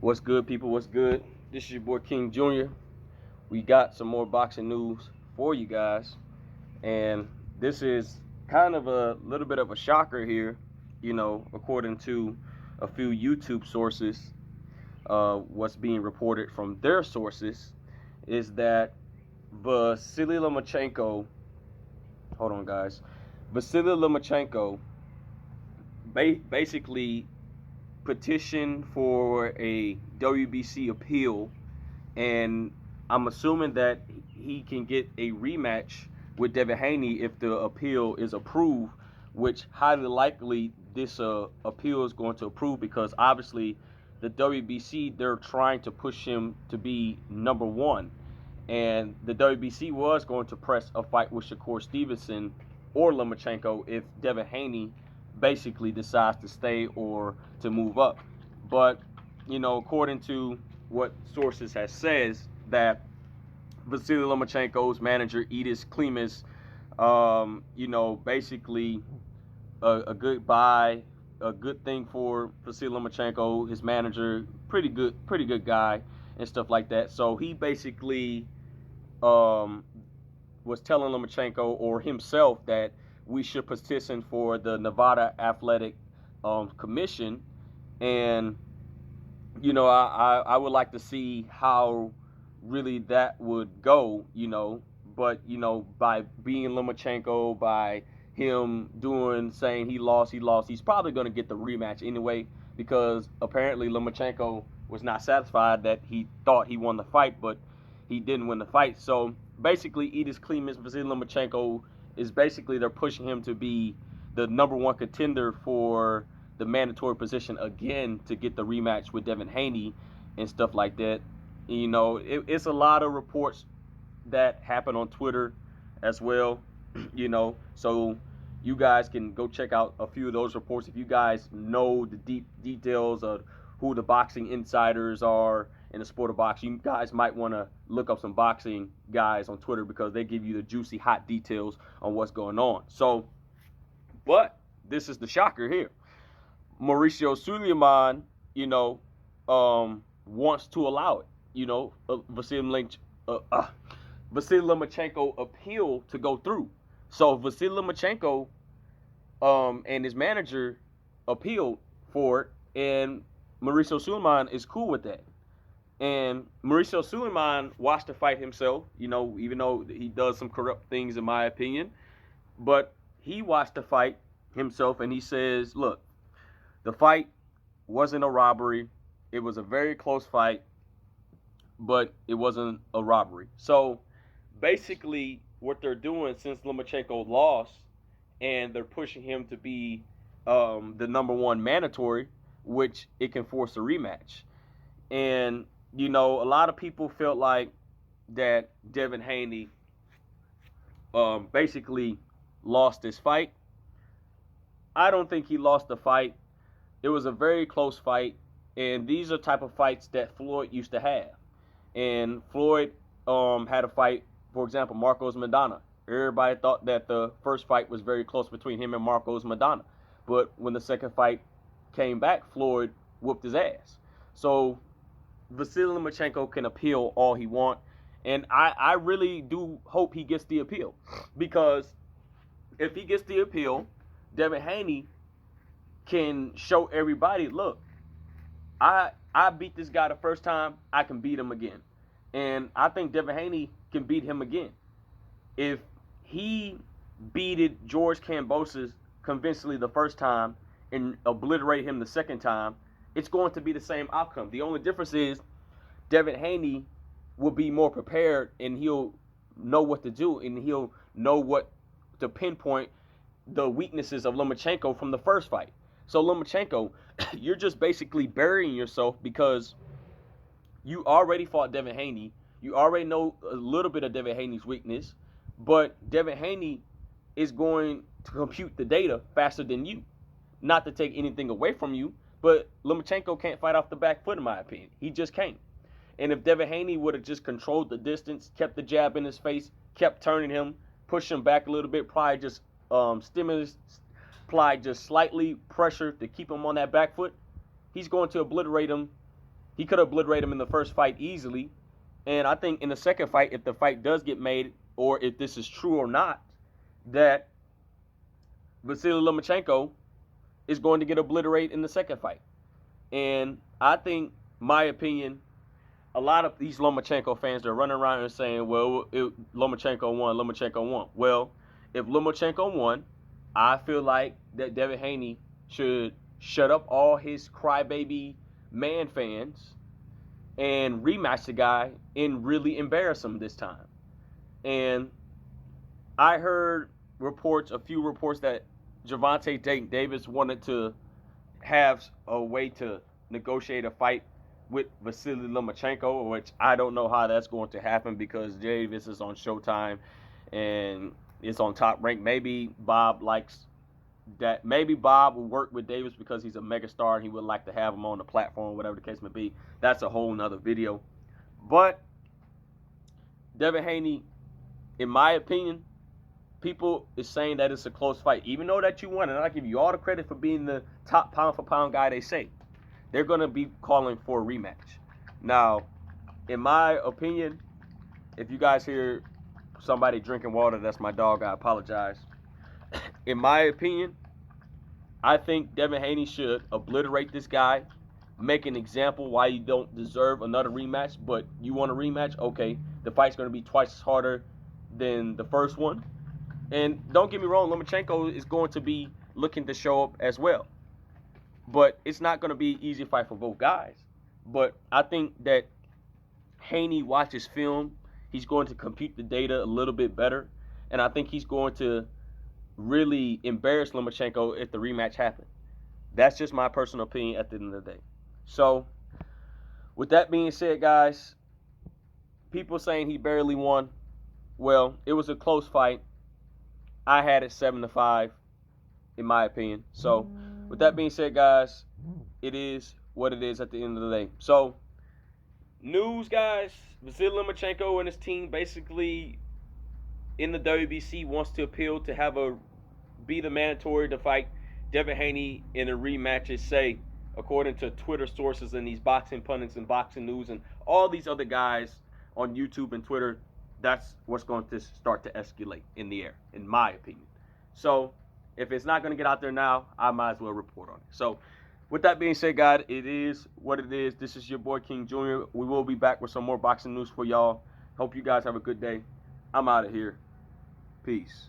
What's good, people? What's good? This is your boy King Jr. We got some more boxing news for you guys, and this is kind of a little bit of a shocker here. According to a few YouTube sources, what's being reported from their sources is that Vasily Lomachenko, hold on, guys, Vasily Lomachenko basically petitioned for a WBC appeal, and I'm assuming that he can get a rematch with Devin Haney if the appeal is approved, which highly likely this appeal is going to approve because obviously the WBC, they're trying to push him to be number one, and the WBC was going to press a fight with Shakur Stevenson or Lomachenko if Devin Haney basically decides to stay or to move up. But, according to what sources has says that Vasily Lomachenko's manager, Edis Klimas, basically a good buy, a good thing for Vasily Lomachenko, his manager, pretty good guy and stuff like that. So he basically was telling Lomachenko or himself that we should petition for the Nevada Athletic Commission, and I would like to see how really that would go, but by being Lomachenko, by him saying he lost, he's probably going to get the rematch anyway because apparently Lomachenko was not satisfied that he thought he won the fight, but he didn't win the fight. So basically, Edis Klimas, Vasily Lomachenko is basically they're pushing him to be the number one contender for the mandatory position again to get the rematch with Devin Haney and stuff like that. It's a lot of reports that happen on Twitter as well, so you guys can go check out a few of those reports if you guys know the deep details of who the boxing insiders are in the sport of boxing. You guys might want to look up some boxing guys on Twitter because they give you the juicy, hot details on what's going on. So, but this is the shocker here. Mauricio Suleiman, wants to allow it. Vasily Lomachenko appeal to go through. So Vasily Lomachenko and his manager appealed for it, and Mauricio Suleiman is cool with that. And Mauricio Suleiman watched the fight himself, even though he does some corrupt things in my opinion. But he watched the fight himself and he says, look, the fight wasn't a robbery. It was a very close fight, but it wasn't a robbery. So basically what they're doing since Lomachenko lost and they're pushing him to be the number one mandatory, which it can force a rematch. And a lot of people felt like that Devin Haney basically lost this fight. I don't think he lost the fight. It was a very close fight, and these are type of fights that Floyd used to have. And Floyd had a fight, for example, Marcos Maidana. Everybody thought that the first fight was very close between him and Marcos Maidana. But when the second fight came back, Floyd whooped his ass. So Vasily Lomachenko can appeal all he wants, and I really do hope he gets the appeal, because if he gets the appeal, Devin Haney can show everybody, look, I beat this guy the first time, I can beat him again. And I think Devin Haney can beat him again. If he beated George Kambosos convincingly the first time and obliterate him the second time, it's going to be the same outcome. The only difference is Devin Haney will be more prepared and he'll know what to do and he'll know what to pinpoint the weaknesses of Lomachenko from the first fight. So Lomachenko, you're just basically burying yourself because you already fought Devin Haney. You already know a little bit of Devin Haney's weakness, but Devin Haney is going to compute the data faster than you. Not to take anything away from you, but Lomachenko can't fight off the back foot in my opinion. He just can't. And if Devin Haney would have just controlled the distance, kept the jab in his face, kept turning him, pushed him back a little bit, probably just applied just slightly pressure to keep him on that back foot, he's going to obliterate him. He could have obliterated him in the first fight easily. And I think in the second fight, if the fight does get made, or if this is true or not, that Vasily Lomachenko is going to get obliterated in the second fight. And I think, my opinion, a lot of these Lomachenko fans are running around and saying, well, Lomachenko won. Well, if Lomachenko won, I feel like that Devin Haney should shut up all his crybaby man fans and rematch the guy and really embarrass him this time. And I heard a few reports that Gervonta Davis wanted to have a way to negotiate a fight with Vasily Lomachenko, which I don't know how that's going to happen because Davis is on Showtime and it's on Top Rank. Maybe Bob likes that. Maybe Bob will work with Davis because he's a megastar and he would like to have him on the platform, whatever the case may be. That's a whole nother video. But Devin Haney, in my opinion, people is saying that it's a close fight, even though that you won, and I give you all the credit for being the top pound-for-pound guy they say. They're going to be calling for a rematch. Now, in my opinion, if you guys hear somebody drinking water, that's my dog, I apologize. In my opinion, I think Devin Haney should obliterate this guy, make an example why you don't deserve another rematch, but you want a rematch, okay, the fight's going to be twice as harder than the first one. And don't get me wrong, Lomachenko is going to be looking to show up as well. But it's not going to be an easy fight for both guys. But I think that Haney watches film. He's going to compute the data a little bit better. And I think he's going to really embarrass Lomachenko if the rematch happens. That's just my personal opinion at the end of the day. So, with that being said, guys, people saying he barely won. Well, it was a close fight. I had it 7-5, in my opinion. So, with that being said, guys, it is what it is at the end of the day. So, news, guys. Vasily Lomachenko and his team basically in the WBC wants to appeal to be the mandatory to fight Devin Haney in a rematch. Say, according to Twitter sources and these boxing pundits and boxing news and all these other guys on YouTube and Twitter, that's what's going to start to escalate in the air, in my opinion. So, if it's not going to get out there now, I might as well report on it. So, with that being said, guys, it is what it is. This is your boy, King Jr. We will be back with some more boxing news for y'all. Hope you guys have a good day. I'm out of here. Peace.